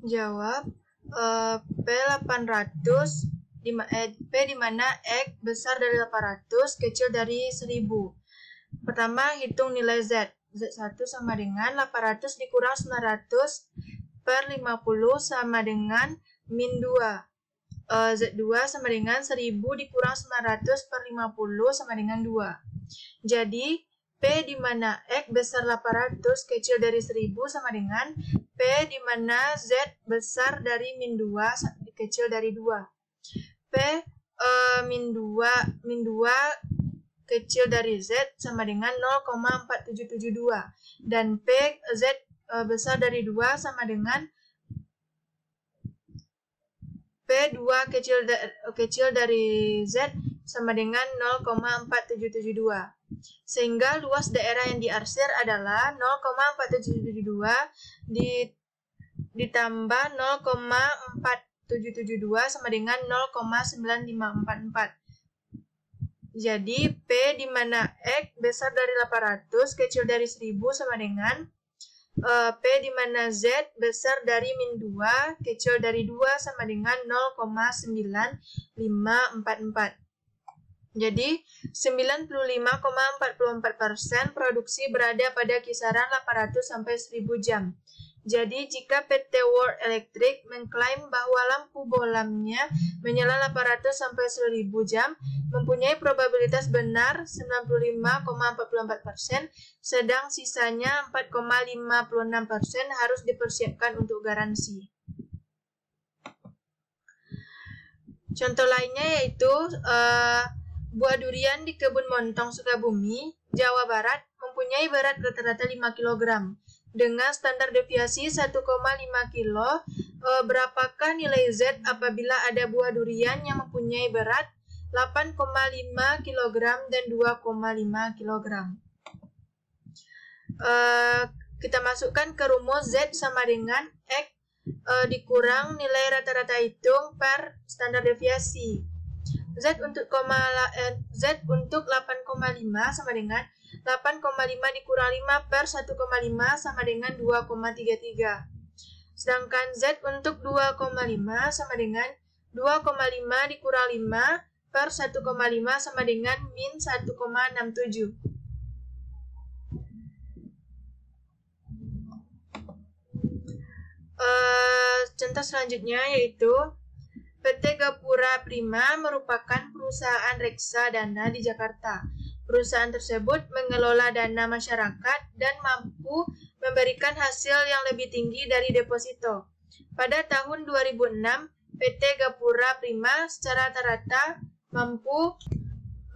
Jawab P800 P di mana X besar dari 800 kecil dari 1000. Pertama, hitung nilai Z. Z1 sama dengan 800 dikurang 900 per 50 sama dengan min 2. Z2 sama dengan 1000 dikurang 900 per 50 sama dengan 2. Jadi, P di mana X besar 800 kecil dari 1000 sama dengan P di mana Z besar dari min 2 kecil dari 2. P min 2 kecil dari Z sama dengan 0,4772 dan P Z besar dari 2 sama dengan P2 kecil dari Z sama dengan 0,4772. Sehingga luas daerah yang diarsir adalah 0,4772 ditambah 0,4772 sama dengan 0,9544. Jadi, P di mana X besar dari 800 kecil dari 1000 sama dengan P di mana Z besar dari min 2 kecil dari 2 sama dengan 0,9544. Jadi, 95,44% produksi berada pada kisaran 800 sampai 1000 jam. Jadi, jika PT World Electric mengklaim bahwa lampu bohlamnya menyala 800 sampai 1000 jam, mempunyai probabilitas benar 95,44%, sedang sisanya 4,56% harus dipersiapkan untuk garansi. Contoh lainnya yaitu buah durian di kebun Montong, Sukabumi, Jawa Barat mempunyai berat rata-rata 5 kg. Dengan standar deviasi 1,5 kg, berapakah nilai Z apabila ada buah durian yang mempunyai berat 8,5 kg dan 2,5 kg? Kita masukkan ke rumus Z sama dengan X dikurang nilai rata-rata hitung per standar deviasi. Z untuk 8,5 sama dengan 8,5 dikurang 5 per 1,5 sama dengan 2,33. Sedangkan Z untuk 2,5 sama dengan 2,5 dikurang 5 per 1,5 sama dengan min 1,67. Contoh selanjutnya yaitu PT Gapura Prima merupakan perusahaan reksadana di Jakarta. Perusahaan tersebut mengelola dana masyarakat dan mampu memberikan hasil yang lebih tinggi dari deposito. Pada tahun 2006, PT Gapura Prima secara rata-rata mampu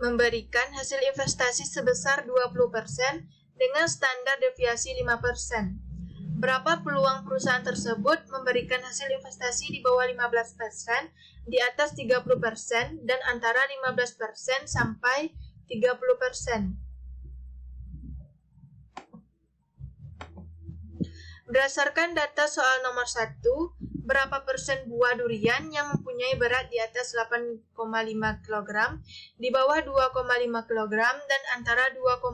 memberikan hasil investasi sebesar 20% dengan standar deviasi 5%. Berapa peluang perusahaan tersebut memberikan hasil investasi di bawah 15%, di atas 30%, dan antara 15% sampai 30%? Berdasarkan data soal nomor 1, berapa persen buah durian yang mempunyai berat di atas 8,5 kg, di bawah 2,5 kg, dan antara 2,5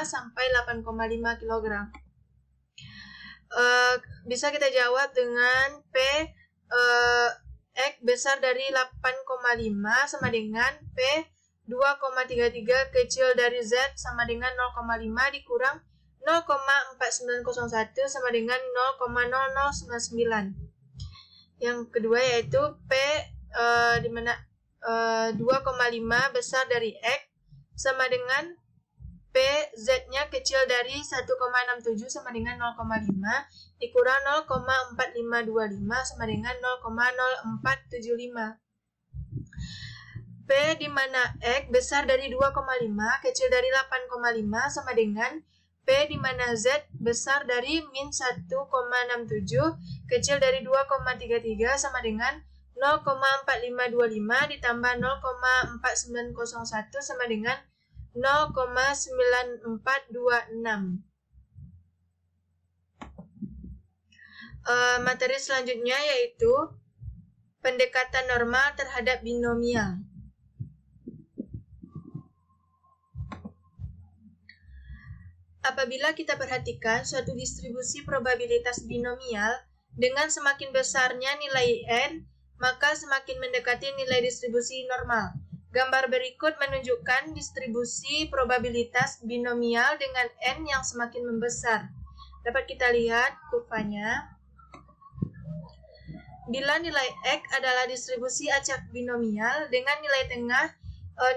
sampai 8,5 kg? Bisa kita jawab dengan P X besar dari 8,5 sama dengan P 2,33 kecil dari Z sama dengan 0,5 dikurang 0,4901 sama dengan 0,0099. Yang kedua yaitu P di mana 2,5 besar dari X sama dengan P Z-nya kecil dari 1,67 sama dengan 0,5 dikurang 0,4525 sama dengan 0,0475. P di mana X besar dari 2,5 kecil dari 8,5 sama dengan P di mana Z besar dari min 1,67 kecil dari 2,33 sama dengan 0,4525 ditambah 0,4901 sama dengan 0,9426. Materi selanjutnya yaitu pendekatan normal terhadap binomial. Apabila kita perhatikan suatu distribusi probabilitas binomial Dengan semakin besarnya nilai n, maka semakin mendekati nilai distribusi normal. Gambar berikut menunjukkan distribusi probabilitas binomial dengan n yang semakin membesar. Dapat kita lihat kurvanya. Bila nilai X adalah distribusi acak binomial dengan nilai tengah,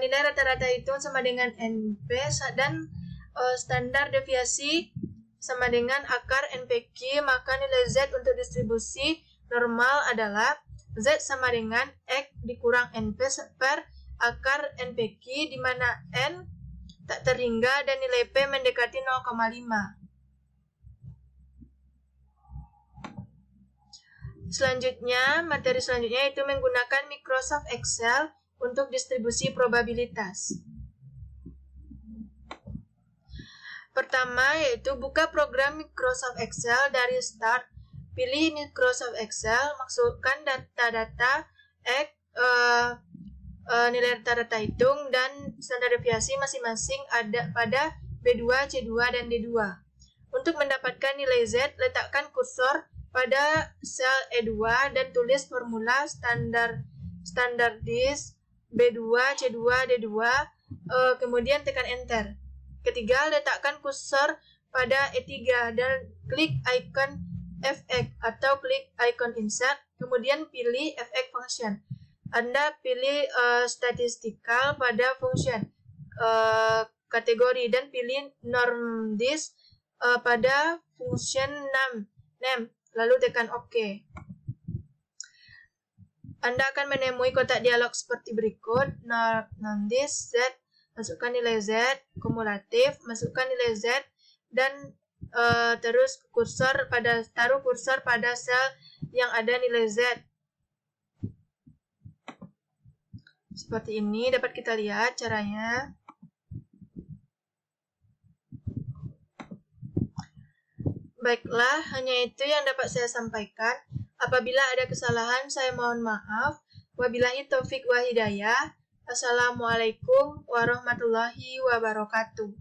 nilai rata-rata itu sama dengan NP dan standar deviasi sama dengan akar NPQ, maka nilai Z untuk distribusi normal adalah Z sama dengan X dikurang NP per akar NPQ, di mana N tak terhingga dan nilai P mendekati 0,5. Selanjutnya, materi selanjutnya yaitu menggunakan Microsoft Excel untuk distribusi probabilitas. Pertama yaitu buka program Microsoft Excel dari Start, pilih Microsoft Excel, masukkan data-data X, nilai rata-rata hitung dan standar deviasi masing-masing ada pada B2, C2, dan D2. Untuk mendapatkan nilai Z, letakkan kursor pada sel E2 dan tulis formula standardis B2, C2, D2, kemudian tekan enter. Ketiga, letakkan kursor pada E3 dan klik icon fx atau klik icon insert, kemudian pilih fx function. Anda pilih statistical pada function kategori dan pilih normdis pada function name. Lalu tekan OK. Anda akan menemui kotak dialog seperti berikut. Normdis Z, masukkan nilai Z, kumulatif, masukkan nilai Z, dan terus taruh kursor pada sel yang ada nilai Z. Seperti ini dapat kita lihat caranya. Baiklah, hanya itu yang dapat saya sampaikan. Apabila ada kesalahan, saya mohon maaf. Wabillahi taufik wa hidayah. Assalamualaikum warahmatullahi wabarakatuh.